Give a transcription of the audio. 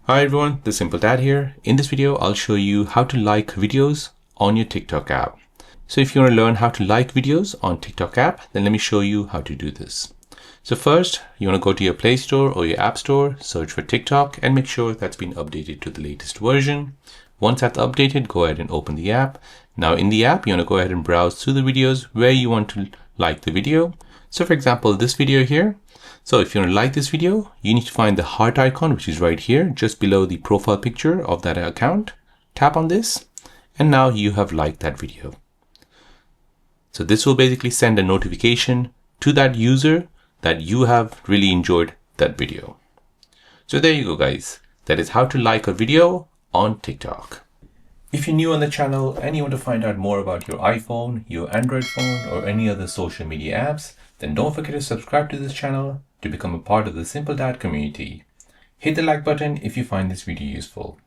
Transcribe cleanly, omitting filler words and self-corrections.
Hi everyone, the Simple Dad here. In this video, I'll show you how to like videos on your TikTok app. So if you want to learn how to like videos on TikTok app, then let me show you how to do this. So first, you want to go to your Play Store or your App Store, search for TikTok and make sure that's been updated to the latest version. Once that's updated, go ahead and open the app. Now in the app, you want to go ahead and browse through the videos where you want to like the video. So for example, this video here. So if you want to like this video, you need to find the heart icon, which is right here, just below the profile picture of that account. Tap on this, and now you have liked that video. So this will basically send a notification to that user that you have really enjoyed that video. So there you go, guys. That is how to like a video on TikTok. If you're new on the channel and you want to find out more about your iPhone, your Android phone, or any other social media apps, then don't forget to subscribe to this channel to become a part of the Simple Dad community. Hit the like button if you find this video useful.